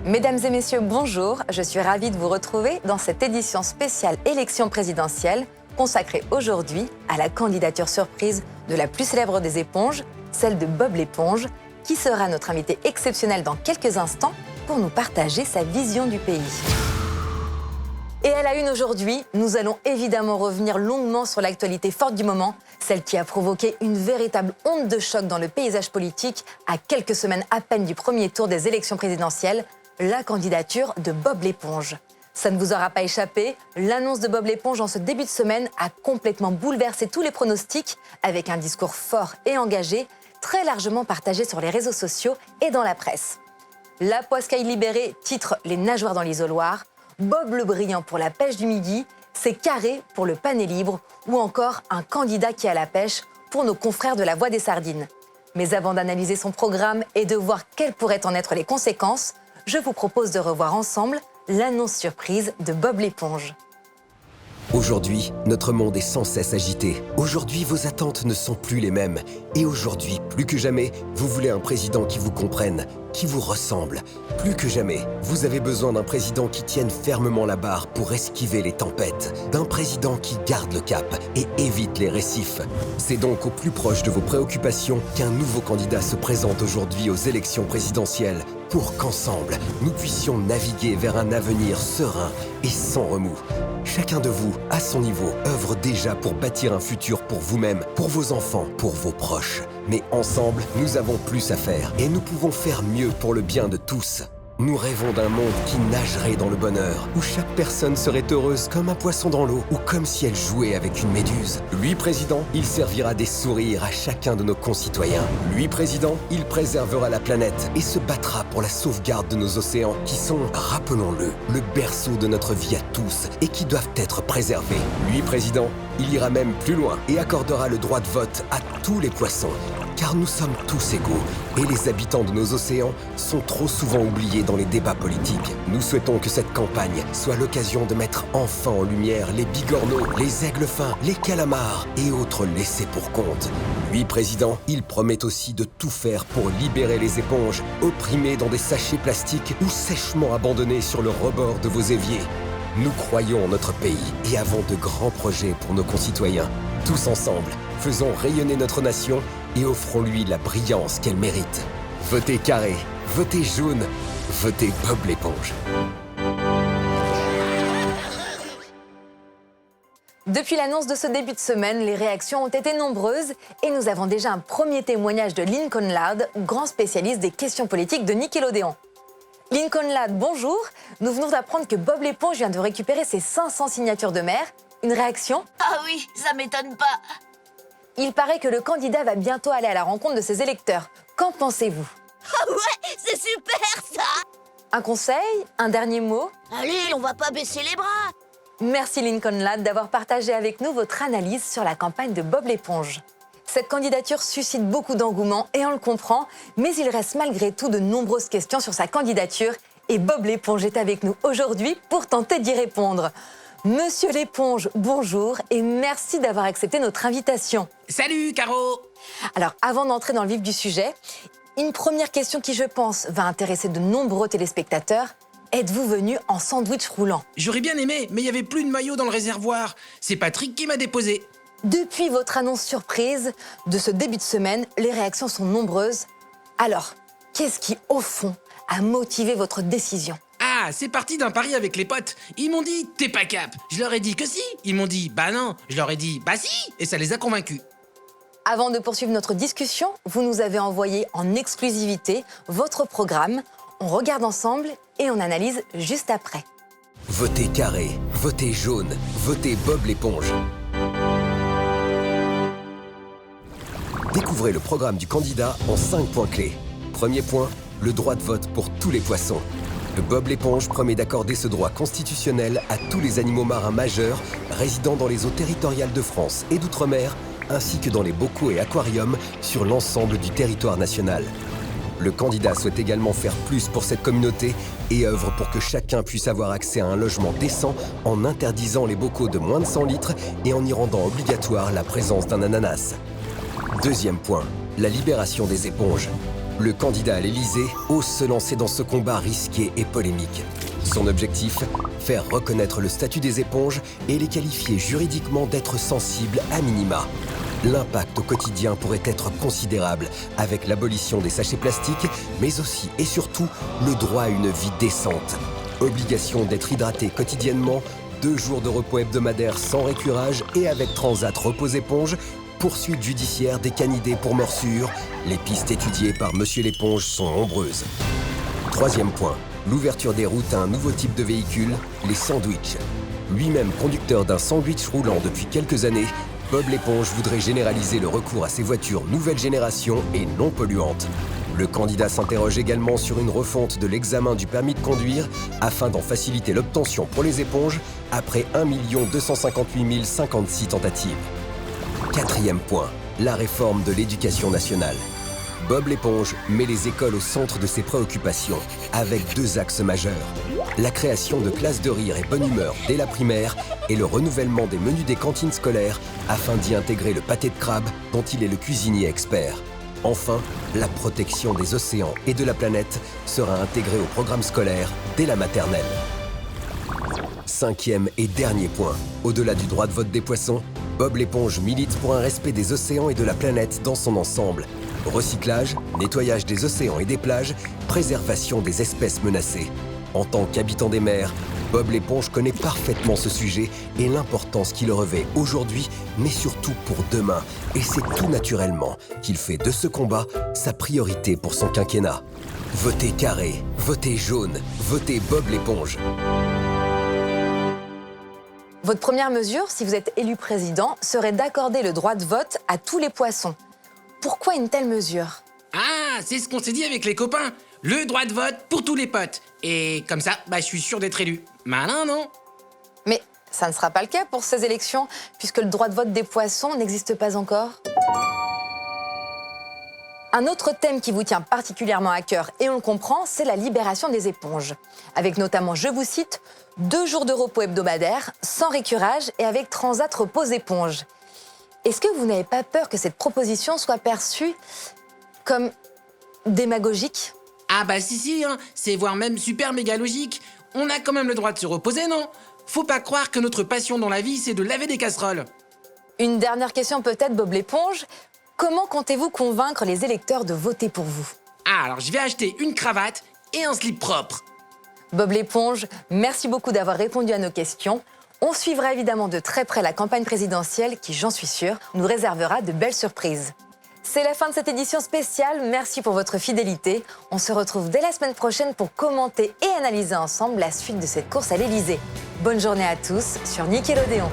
Mesdames et messieurs, bonjour. Je suis ravie de vous retrouver dans cette édition spéciale élection présidentielle consacrée aujourd'hui à la candidature surprise de la plus célèbre des éponges, celle de Bob l'éponge, qui sera notre invité exceptionnel dans quelques instants pour nous partager sa vision du pays. Et à la une aujourd'hui, nous allons évidemment revenir longuement sur l'actualité forte du moment, celle qui a provoqué une véritable onde de choc dans le paysage politique à quelques semaines à peine du premier tour des élections présidentielles, la candidature de Bob l'éponge. Ça ne vous aura pas échappé, l'annonce de Bob l'éponge en ce début de semaine a complètement bouleversé tous les pronostics avec un discours fort et engagé, très largement partagé sur les réseaux sociaux et dans la presse. La Poiscaille libérée titre Les nageoires dans l'isoloir, Bob le brillant pour la pêche du midi, c'est Carré pour le pané libre ou encore un candidat qui a la pêche pour nos confrères de la Voix des Sardines. Mais avant d'analyser son programme et de voir quelles pourraient en être les conséquences, je vous propose de revoir ensemble l'annonce surprise de Bob l'éponge. Aujourd'hui, notre monde est sans cesse agité. Aujourd'hui, vos attentes ne sont plus les mêmes. Et aujourd'hui, plus que jamais, vous voulez un président qui vous comprenne, qui vous ressemble. Plus que jamais, vous avez besoin d'un président qui tienne fermement la barre pour esquiver les tempêtes. D'un président qui garde le cap et évite les récifs. C'est donc au plus proche de vos préoccupations qu'un nouveau candidat se présente aujourd'hui aux élections présidentielles pour qu'ensemble, nous puissions naviguer vers un avenir serein et sans remous. Chacun de vous, à son niveau, œuvre déjà pour bâtir un futur pour vous-même, pour vos enfants, pour vos proches. Mais ensemble, nous avons plus à faire et nous pouvons faire mieux pour le bien de tous. Nous rêvons d'un monde qui nagerait dans le bonheur, où chaque personne serait heureuse comme un poisson dans l'eau ou comme si elle jouait avec une méduse. Lui, président, il servira des sourires à chacun de nos concitoyens. Lui, président, il préservera la planète et se battra pour la sauvegarde de nos océans qui sont, rappelons-le, le berceau de notre vie à tous et qui doivent être préservés. Lui, président, il ira même plus loin et accordera le droit de vote à tous les poissons. Car nous sommes tous égaux et les habitants de nos océans sont trop souvent oubliés dans les débats politiques. Nous souhaitons que cette campagne soit l'occasion de mettre enfin en lumière les bigorneaux, les aigles fins, les calamars et autres laissés pour compte. Lui, président, il promet aussi de tout faire pour libérer les éponges, opprimées dans des sachets plastiques ou sèchement abandonnées sur le rebord de vos éviers. Nous croyons en notre pays et avons de grands projets pour nos concitoyens. Tous ensemble, faisons rayonner notre nation et offrons-lui la brillance qu'elle mérite. Votez Carré, votez jaune, votez Bob l'éponge. Depuis l'annonce de ce début de semaine, les réactions ont été nombreuses et nous avons déjà un premier témoignage de Lincoln Loud, grand spécialiste des questions politiques de Nickelodeon. Lincoln Loud, bonjour. Nous venons d'apprendre que Bob l'éponge vient de récupérer ses 500 signatures de maire. Une réaction ? Ah oui, ça m'étonne pas. Il paraît que le candidat va bientôt aller à la rencontre de ses électeurs. Qu'en pensez-vous ? Ah ouais, c'est super ça. Un conseil ? Un dernier mot ? Allez, on va pas baisser les bras. Merci Lincoln Loud d'avoir partagé avec nous votre analyse sur la campagne de Bob l'éponge. Cette candidature suscite beaucoup d'engouement et on le comprend, mais il reste malgré tout de nombreuses questions sur sa candidature et Bob l'éponge est avec nous aujourd'hui pour tenter d'y répondre. Monsieur l'éponge, bonjour et merci d'avoir accepté notre invitation. Salut, Caro! Alors, avant d'entrer dans le vif du sujet, une première question qui, je pense, va intéresser de nombreux téléspectateurs. Êtes-vous venu en sandwich roulant ? J'aurais bien aimé, mais il n'y avait plus de maillot dans le réservoir. C'est Patrick qui m'a déposé. Depuis votre annonce surprise de ce début de semaine, les réactions sont nombreuses. Alors, qu'est-ce qui, au fond, a motivé votre décision ? Ah, c'est parti d'un pari avec les potes. Ils m'ont dit « t'es pas cap ». Je leur ai dit que si. Ils m'ont dit « bah non ». Je leur ai dit « bah si ». Et ça les a convaincus. Avant de poursuivre notre discussion, vous nous avez envoyé en exclusivité votre programme. On regarde ensemble et on analyse juste après. Votez Carré, votez jaune, votez Bob l'éponge. Découvrez le programme du candidat en 5 points clés. Premier point, le droit de vote pour tous les poissons. Bob l'éponge promet d'accorder ce droit constitutionnel à tous les animaux marins majeurs résidant dans les eaux territoriales de France et d'outre-mer, ainsi que dans les bocaux et aquariums sur l'ensemble du territoire national. Le candidat souhaite également faire plus pour cette communauté et œuvre pour que chacun puisse avoir accès à un logement décent en interdisant les bocaux de moins de 100 litres et en y rendant obligatoire la présence d'un ananas. Deuxième point, la libération des éponges. le candidat à l'Élysée ose se lancer dans ce combat risqué et polémique. Son objectif, faire reconnaître le statut des éponges et les qualifier juridiquement d'être sensibles à minima. L'impact au quotidien pourrait être considérable avec l'abolition des sachets plastiques, mais aussi et surtout le droit à une vie décente. Obligation d'être hydraté quotidiennement, 2 jours de repos hebdomadaire sans récurage et avec Transat Repos Éponge, poursuite judiciaire des canidés pour morsure. Les pistes étudiées par Monsieur l'éponge sont nombreuses. 3e point, l'ouverture des routes à un nouveau type de véhicule, les sandwichs. Lui-même conducteur d'un sandwich roulant depuis quelques années, Bob l'éponge voudrait généraliser le recours à ces voitures nouvelle génération et non polluantes. Le candidat s'interroge également sur une refonte de l'examen du permis de conduire afin d'en faciliter l'obtention pour les éponges après 1 258 056 tentatives. 4e point, la réforme de l'éducation nationale. Bob l'éponge met les écoles au centre de ses préoccupations, avec 2 axes majeurs. La création de classes de rire et bonne humeur dès la primaire et le renouvellement des menus des cantines scolaires afin d'y intégrer le pâté de crabe dont il est le cuisinier expert. Enfin, la protection des océans et de la planète sera intégrée au programme scolaire dès la maternelle. 5e et dernier point, au-delà du droit de vote des poissons, Bob l'éponge milite pour un respect des océans et de la planète dans son ensemble. Recyclage, nettoyage des océans et des plages, préservation des espèces menacées. En tant qu'habitant des mers, Bob l'éponge connaît parfaitement ce sujet et l'importance qu'il revêt aujourd'hui, mais surtout pour demain. Et c'est tout naturellement qu'il fait de ce combat sa priorité pour son quinquennat. Votez carré, votez jaune, votez Bob l'éponge. Votre première mesure, si vous êtes élu président, serait d'accorder le droit de vote à tous les poissons. Pourquoi une telle mesure? Ah, c'est ce qu'on s'est dit avec les copains. Le droit de vote pour tous les potes. Et comme ça, je suis sûr d'être élu. Malin, non? Mais ça ne sera pas le cas pour ces élections, puisque le droit de vote des poissons n'existe pas encore. Un autre thème qui vous tient particulièrement à cœur, et on le comprend, c'est la libération des éponges. Avec notamment, je vous cite, 2 jours de repos hebdomadaire, sans récurage et avec Transat Repos Éponge. Est-ce que vous n'avez pas peur que cette proposition soit perçue comme démagogique? Ah si, hein, c'est voire même super méga logique. On a quand même le droit de se reposer, non? Faut pas croire que notre passion dans la vie, c'est de laver des casseroles. Une dernière question peut-être, Bob l'éponge. Comment comptez-vous convaincre les électeurs de voter pour vous? Ah, alors je vais acheter une cravate et un slip propre. Bob l'éponge, merci beaucoup d'avoir répondu à nos questions. On suivra évidemment de très près la campagne présidentielle qui, j'en suis sûre, nous réservera de belles surprises. C'est la fin de cette édition spéciale. Merci pour votre fidélité. On se retrouve dès la semaine prochaine pour commenter et analyser ensemble la suite de cette course à l'Élysée. Bonne journée à tous sur Nickelodeon.